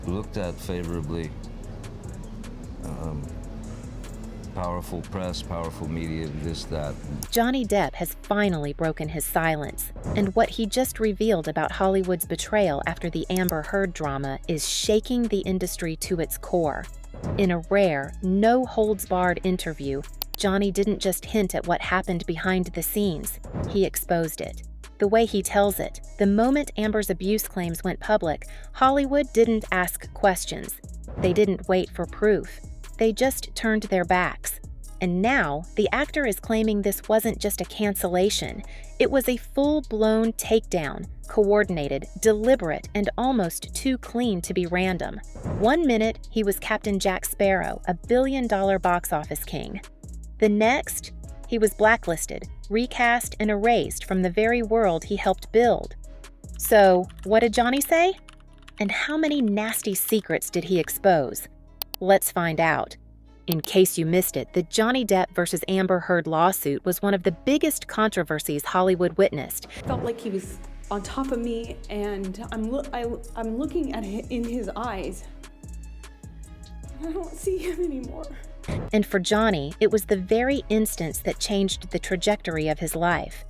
Looked at favorably. Powerful press, powerful media, this, that. Johnny Depp has finally broken his silence, and what he just revealed about Hollywood's betrayal after the Amber Heard drama is shaking the industry to its core. In a rare, no-holds-barred interview, Johnny didn't just hint at what happened behind the scenes, he exposed it. The way he tells it, the moment Amber's abuse claims went public, Hollywood didn't ask questions. They didn't wait for proof. They just turned their backs. And now, the actor is claiming this wasn't just a cancellation. It was a full-blown takedown, coordinated, deliberate, and almost too clean to be random. 1 minute, he was Captain Jack Sparrow, a billion-dollar box office king. The next, he was blacklisted, recast, and erased from the very world he helped build. So, what did Johnny say? And how many nasty secrets did he expose? Let's find out. In case you missed it, the Johnny Depp versus Amber Heard lawsuit was one of the biggest controversies Hollywood witnessed. Felt like he was on top of me, and I'm looking at him in his eyes. I don't see him anymore. And for Johnny, it was the very instance that changed the trajectory of his life.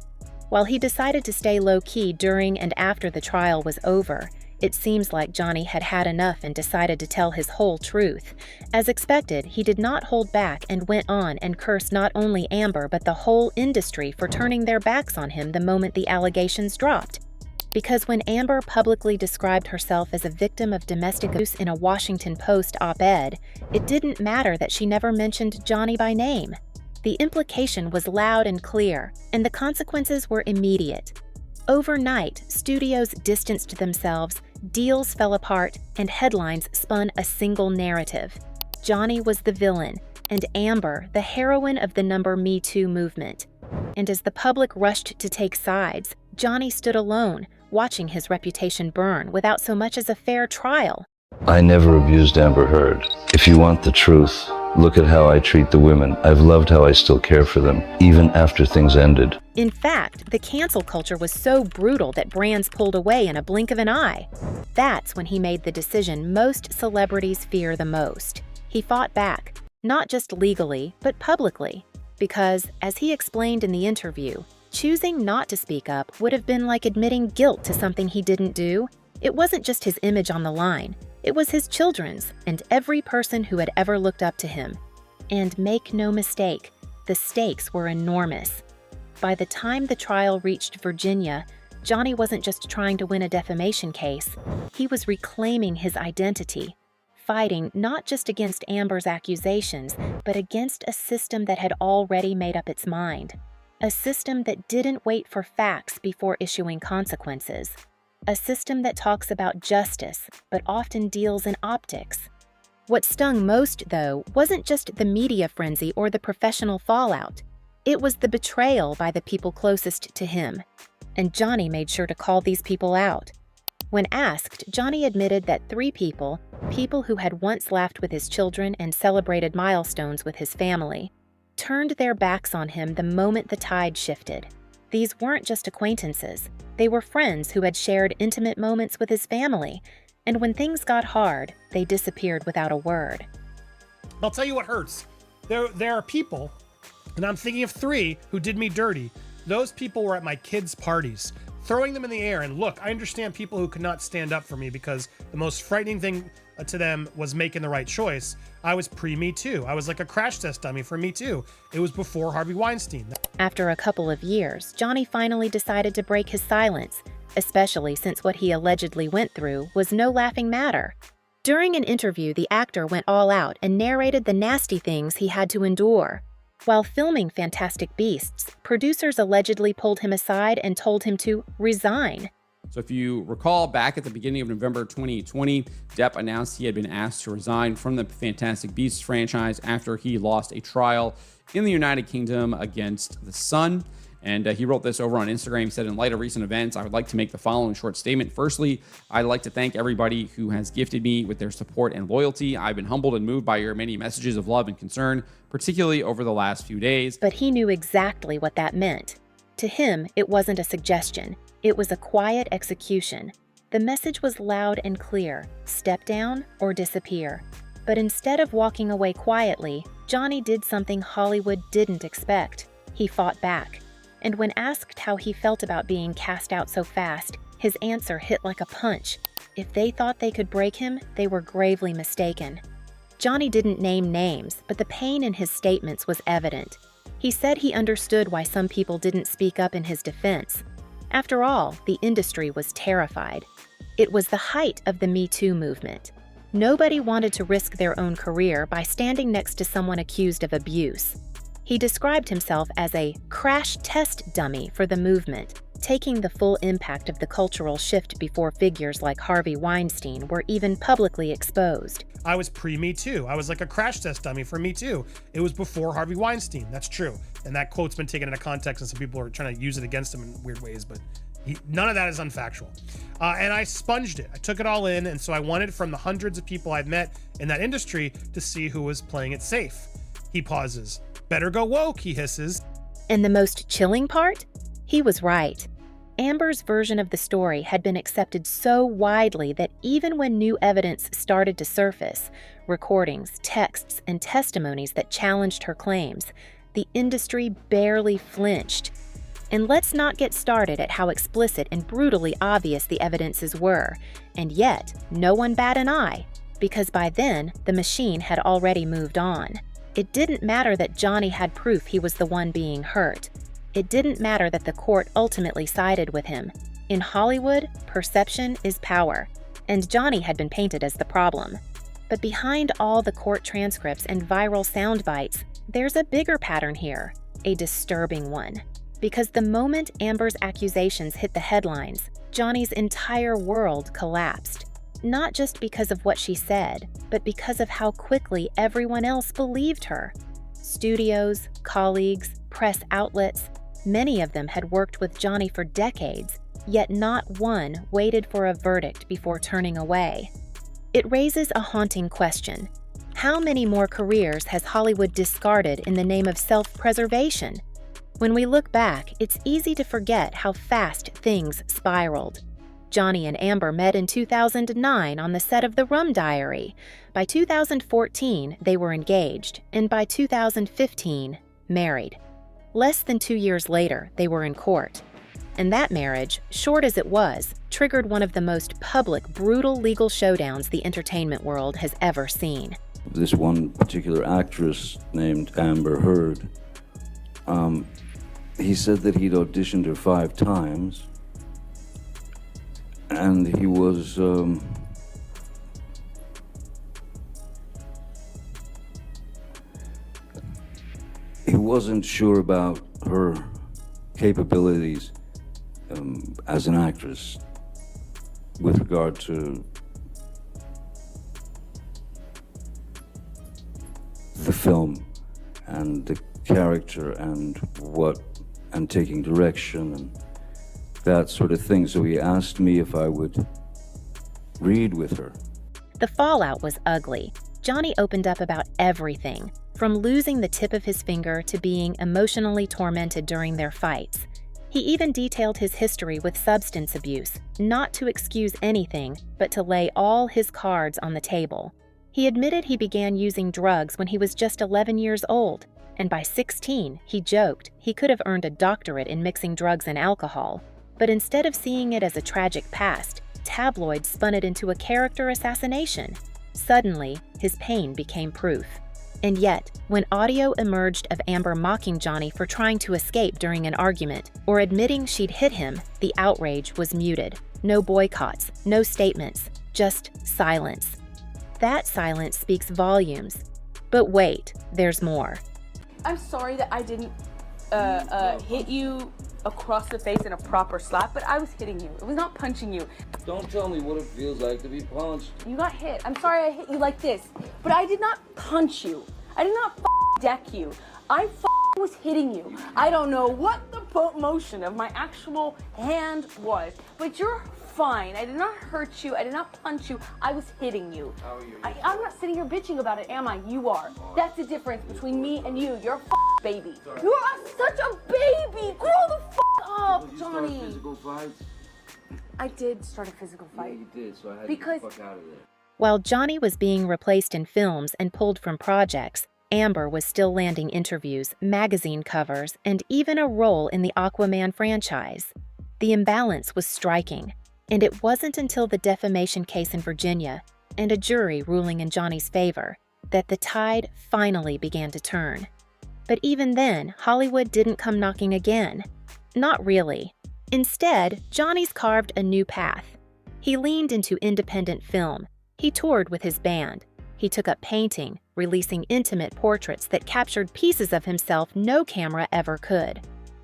While he decided to stay low-key during and after the trial was over, it seems like Johnny had had enough and decided to tell his whole truth. As expected, he did not hold back and went on and cursed not only Amber but the whole industry for turning their backs on him the moment the allegations dropped. Because when Amber publicly described herself as a victim of domestic abuse in a Washington Post op-ed, it didn't matter that she never mentioned Johnny by name. The implication was loud and clear, and the consequences were immediate. Overnight, studios distanced themselves, deals fell apart, and headlines spun a single narrative. Johnny was the villain, and Amber the heroine of the Me Too movement. And as the public rushed to take sides, Johnny stood alone, watching his reputation burn without so much as a fair trial. I never abused Amber Heard. If you want the truth, look at how I treat the women. I've loved how I still care for them, even after things ended. In fact, the cancel culture was so brutal that brands pulled away in a blink of an eye. That's when he made the decision most celebrities fear the most. He fought back, not just legally, but publicly. Because, as he explained in the interview, choosing not to speak up would have been like admitting guilt to something he didn't do. It wasn't just his image on the line. It was his children's and every person who had ever looked up to him. And make no mistake, the stakes were enormous. By the time the trial reached Virginia, Johnny wasn't just trying to win a defamation case. He was reclaiming his identity, fighting not just against Amber's accusations, but against a system that had already made up its mind. A system that didn't wait for facts before issuing consequences. A system that talks about justice, but often deals in optics. What stung most, though, wasn't just the media frenzy or the professional fallout. It was the betrayal by the people closest to him. And Johnny made sure to call these people out. When asked, Johnny admitted that 3 people who had once laughed with his children and celebrated milestones with his family, turned their backs on him the moment the tide shifted. These weren't just acquaintances. They were friends who had shared intimate moments with his family, and when things got hard, they disappeared without a word. I'll tell you what hurts. There are people, and I'm thinking of 3 who did me dirty. Those people were at my kids' parties, throwing them in the air. And look, I understand people who could not stand up for me because the most frightening thing to them was making the right choice. I was pre-Me Too. I was like a crash test dummy for Me Too. It was before Harvey Weinstein. After a couple of years, Johnny finally decided to break his silence, especially since what he allegedly went through was no laughing matter. During an interview, the actor went all out and narrated the nasty things he had to endure. While filming Fantastic Beasts, producers allegedly pulled him aside and told him to resign. So if you recall, back at the beginning of November 2020, Depp announced he had been asked to resign from the Fantastic Beasts franchise after he lost a trial in the United Kingdom against The Sun. And he wrote this over on Instagram. He said, in light of recent events, I would like to make the following short statement. Firstly, I'd like to thank everybody who has gifted me with their support and loyalty. I've been humbled and moved by your many messages of love and concern, particularly over the last few days. But he knew exactly what that meant. To him, it wasn't a suggestion. It was a quiet execution. The message was loud and clear: step down or disappear. But instead of walking away quietly, Johnny did something Hollywood didn't expect. He fought back. And when asked how he felt about being cast out so fast, his answer hit like a punch. If they thought they could break him, they were gravely mistaken. Johnny didn't name names, but the pain in his statements was evident. He said he understood why some people didn't speak up in his defense. After all, the industry was terrified. It was the height of the Me Too movement. Nobody wanted to risk their own career by standing next to someone accused of abuse. He described himself as a crash test dummy for the movement, taking the full impact of the cultural shift before figures like Harvey Weinstein were even publicly exposed. I was pre-Me Too. I was like a crash test dummy for Me Too. It was before Harvey Weinstein. That's true. And that quote's been taken out of context and some people are trying to use it against him in weird ways, but none of that is unfactual. And I sponged it. I took it all in, and so I wanted from the hundreds of people I've met in that industry to see who was playing it safe. He pauses. Better go woke, he hisses. And the most chilling part? He was right. Amber's version of the story had been accepted so widely that even when new evidence started to surface, recordings, texts, and testimonies that challenged her claims, the industry barely flinched. And let's not get started at how explicit and brutally obvious the evidences were. And yet, no one bat an eye, because by then, the machine had already moved on. It didn't matter that Johnny had proof he was the one being hurt. It didn't matter that the court ultimately sided with him. In Hollywood, perception is power, and Johnny had been painted as the problem. But behind all the court transcripts and viral sound bites, there's a bigger pattern here, a disturbing one. Because the moment Amber's accusations hit the headlines, Johnny's entire world collapsed. Not just because of what she said, but because of how quickly everyone else believed her. Studios, colleagues, press outlets, many of them had worked with Johnny for decades, yet not one waited for a verdict before turning away. It raises a haunting question. How many more careers has Hollywood discarded in the name of self-preservation? When we look back, it's easy to forget how fast things spiraled. Johnny and Amber met in 2009 on the set of The Rum Diary. By 2014, they were engaged, and by 2015, married. Less than 2 years later, they were in court. And that marriage, short as it was, triggered one of the most public, brutal legal showdowns the entertainment world has ever seen. This one particular actress named Amber Heard, he said that he'd auditioned her 5 times, and he was he wasn't sure about her capabilities as an actress with regard to the film and the character and taking direction and that sort of thing. So he asked me if I would read with her. The fallout was ugly. Johnny opened up about everything, from losing the tip of his finger to being emotionally tormented during their fights. He even detailed his history with substance abuse, not to excuse anything, but to lay all his cards on the table. He admitted he began using drugs when he was just 11 years old, and by 16, he joked he could have earned a doctorate in mixing drugs and alcohol. But instead of seeing it as a tragic past, tabloids spun it into a character assassination. Suddenly, his pain became proof. And yet, when audio emerged of Amber mocking Johnny for trying to escape during an argument or admitting she'd hit him, the outrage was muted. No boycotts, no statements, just silence. That silence speaks volumes. But wait, there's more. I'm sorry that I didn't hit you across the face in a proper slap, but I was hitting you. It was not punching you. Don't tell me what it feels like to be punched. You got hit. I'm sorry I hit you like this, but I did not punch you. I did not deck you. I was hitting you. I don't know what the motion of my actual hand was, but you're fine. I did not hurt you. I did not punch you. I was hitting you. How are you? I'm not sitting here bitching about it, am I? You are. That's the difference between me and you. You're a baby. You are such a baby. Grow the up, You Johnny. start physical fights? I did start a physical Yeah, fight. you did, so I had to Because- get the fuck out of there. While Johnny was being replaced in films and pulled from projects, Amber was still landing interviews, magazine covers, and even a role in the Aquaman franchise. The imbalance was striking, and it wasn't until the defamation case in Virginia and a jury ruling in Johnny's favor that the tide finally began to turn. But even then, Hollywood didn't come knocking again. Not really. Instead, Johnny's carved a new path. He leaned into independent film. He toured with his band. He took up painting, releasing intimate portraits that captured pieces of himself no camera ever could.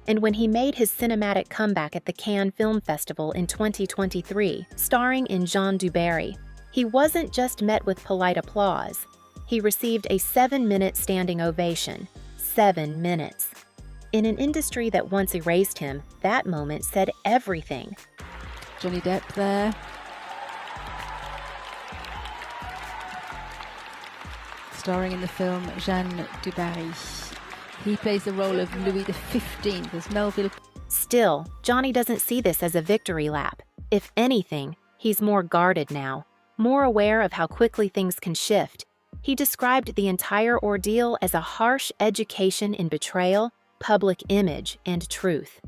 And when he made his cinematic comeback at the Cannes Film Festival in 2023, starring in Jean du Barry, he wasn't just met with polite applause. He received a 7-minute standing ovation. 7 minutes. In an industry that once erased him, that moment said everything. Johnny Depp there. Starring in the film Jeanne du Barry. He plays the role of Louis XV as Melville. Still, Johnny doesn't see this as a victory lap. If anything, he's more guarded now, more aware of how quickly things can shift. He described the entire ordeal as a harsh education in betrayal, public image, and truth.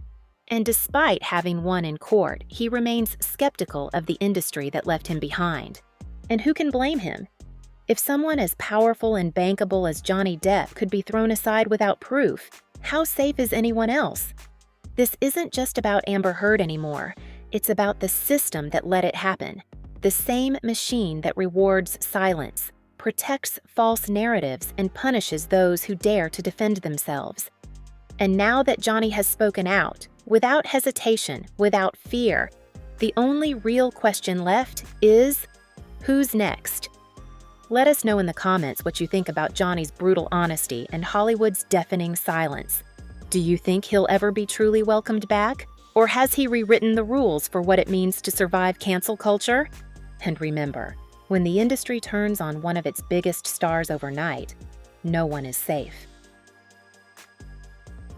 And despite having won in court, he remains skeptical of the industry that left him behind. And who can blame him? If someone as powerful and bankable as Johnny Depp could be thrown aside without proof, how safe is anyone else? This isn't just about Amber Heard anymore. It's about the system that let it happen. The same machine that rewards silence, protects false narratives, and punishes those who dare to defend themselves. And now that Johnny has spoken out, without hesitation, without fear, the only real question left is, who's next? Let us know in the comments what you think about Johnny's brutal honesty and Hollywood's deafening silence. Do you think he'll ever be truly welcomed back? Or has he rewritten the rules for what it means to survive cancel culture? And remember, when the industry turns on one of its biggest stars overnight, no one is safe.